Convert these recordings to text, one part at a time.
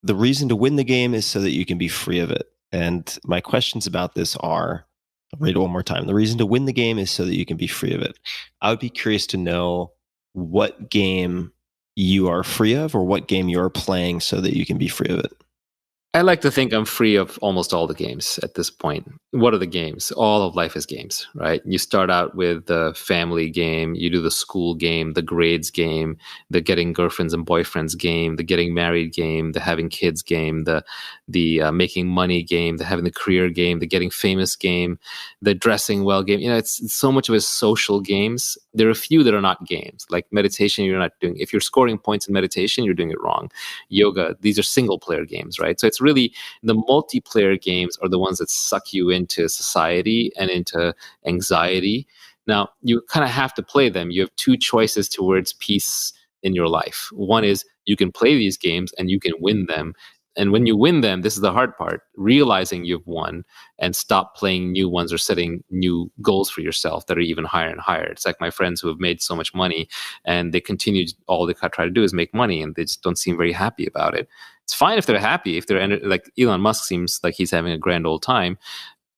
the reason to win the game is so that you can be free of it. And my questions about this are, I'll read it one more time. The reason to win the game is so that you can be free of it. I would be curious to know what game you are free of, or what game you're playing so that you can be free of it. I like to think I'm free of almost all the games at this point. What are the games? All of life is games, right? You start out with the family game, you do the school game, the grades game, the getting girlfriends and boyfriends game, the getting married game, the having kids game, the making money game, the having the career game, the getting famous game, the dressing well game. It's so much of it is social games. There are a few that are not games, like meditation. You're not doing. If you're scoring points in meditation, you're doing it wrong. Yoga, these are single player games, right? So it's really the multiplayer games are the ones that suck you into society and into anxiety. Now, you kind of have to play them. You have two choices towards peace in your life. One is you can play these games and you can win them. And when you win them, this is the hard part, realizing you've won and stop playing new ones or setting new goals for yourself that are even higher and higher. It's like my friends who have made so much money and they continue, all they try to do is make money and they just don't seem very happy about it. It's fine if they're happy, if they're like Elon Musk seems like he's having a grand old time.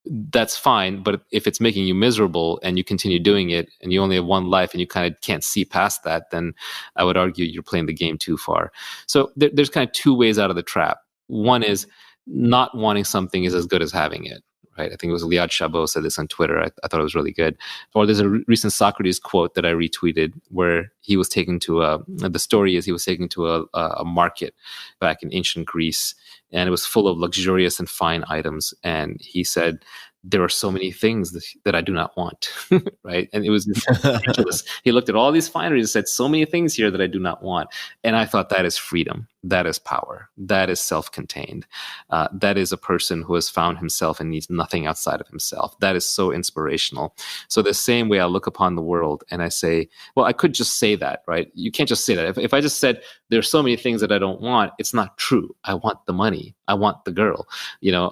That's fine. But if it's making you miserable and you continue doing it and you only have one life and you kind of can't see past that, then I would argue you're playing the game too far. So there's kind of two ways out of the trap. One is not wanting something is as good as having it, right? I think it was Liad Chabot said this on Twitter. I thought it was really good. Or there's a recent Socrates quote that I retweeted where he was taken to the story is he was taken to a market back in ancient Greece, and it was full of luxurious and fine items. And he said, there are so many things that I do not want, right? And it was ridiculous. He looked at all these fineries and said, so many things here that I do not want. And I thought that is freedom. That is power. That is self-contained. That is a person who has found himself and needs nothing outside of himself. That is so inspirational. So the same way I look upon the world and I say, well, I could just say that, right? You can't just say that. If I just said, there's so many things that I don't want, it's not true. I want the money. I want the girl.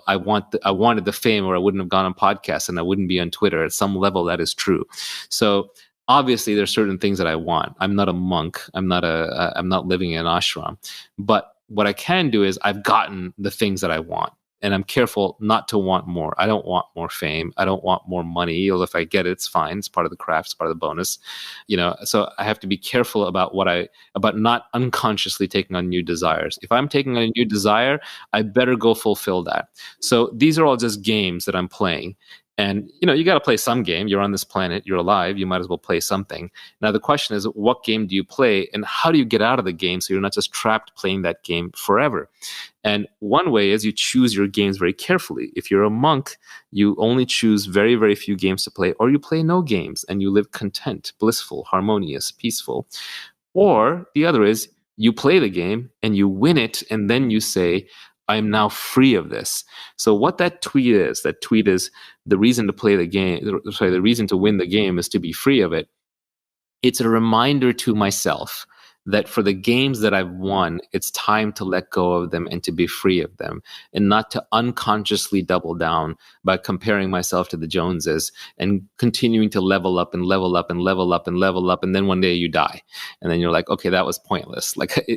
I wanted the fame, or I wouldn't have gone on podcasts and I wouldn't be on Twitter. At some level, that is true. So obviously, there's certain things that I want. I'm not a monk. I'm not living in an ashram. But what I can do is I've gotten the things that I want. And I'm careful not to want more. I don't want more fame. I don't want more money. Or if I get it, it's fine. It's part of the craft. It's part of the bonus. So I have to be careful about about not unconsciously taking on new desires. If I'm taking on a new desire, I better go fulfill that. So these are all just games that I'm playing. And, you got to play some game. You're on this planet. You're alive. You might as well play something. Now, the question is, what game do you play and how do you get out of the game so you're not just trapped playing that game forever? And one way is you choose your games very carefully. If you're a monk, you only choose very, very few games to play, or you play no games and you live content, blissful, harmonious, peaceful. Or the other is you play the game and you win it, and then you say, I am now free of this. So what that tweet is the reason to play the game, the reason to win the game is to be free of it. It's a reminder to myself that for the games that I've won, it's time to let go of them and to be free of them, and not to unconsciously double down by comparing myself to the Joneses and continuing to level up and level up and level up and level up. And then one day you die. And then you're like, okay, that was pointless. Like,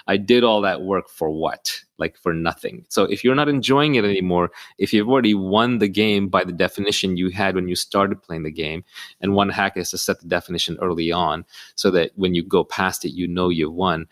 I did all that work for what? Like for nothing. So if you're not enjoying it anymore, if you've already won the game by the definition you had when you started playing the game, and one hack is to set the definition early on so that when you go past it, you've won.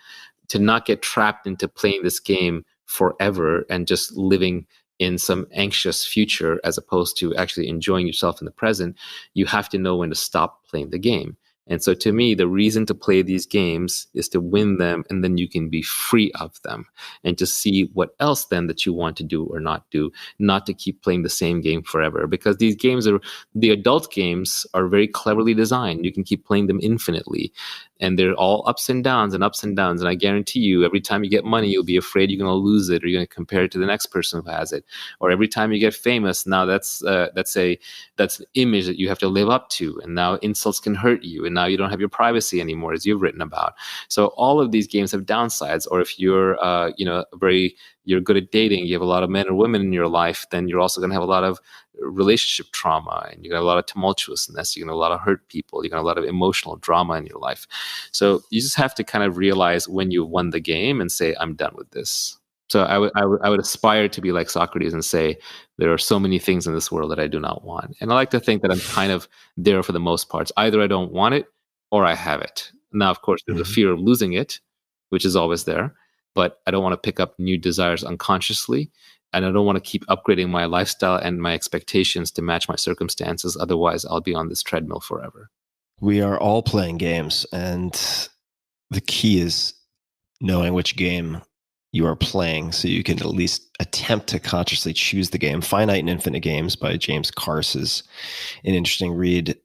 To not get trapped into playing this game forever and just living in some anxious future as opposed to actually enjoying yourself in the present, you have to know when to stop playing the game. And so to me, the reason to play these games is to win them, and then you can be free of them and to see what else then that you want to do or not do, not to keep playing the same game forever. Because these games the adult games are very cleverly designed. You can keep playing them infinitely. And they're all ups and downs and ups and downs. And I guarantee you, every time you get money, you'll be afraid you're going to lose it, or you're going to compare it to the next person who has it. Or every time you get famous, now that's an image that you have to live up to. And now insults can hurt you. And now you don't have your privacy anymore, as you've written about. So all of these games have downsides. Or if you're, you're good at dating, you have a lot of men or women in your life, then you're also going to have a lot of relationship trauma, and you got a lot of tumultuousness, you got a lot of hurt people, you got a lot of emotional drama in your life. So you just have to kind of realize when you've won the game and say, I'm done with this. So I would aspire to be like Socrates and say there are so many things in this world that I do not want. And I like to think that I'm kind of there for the most parts. Either I don't want it or I have it. Now, of course, there's a Mhm. fear of losing it, which is always there, but I don't want to pick up new desires unconsciously. And I don't want to keep upgrading my lifestyle and my expectations to match my circumstances. Otherwise, I'll be on this treadmill forever. We are all playing games, and the key is knowing which game you are playing so you can at least attempt to consciously choose the game. Finite and Infinite Games by James Carse is an interesting read.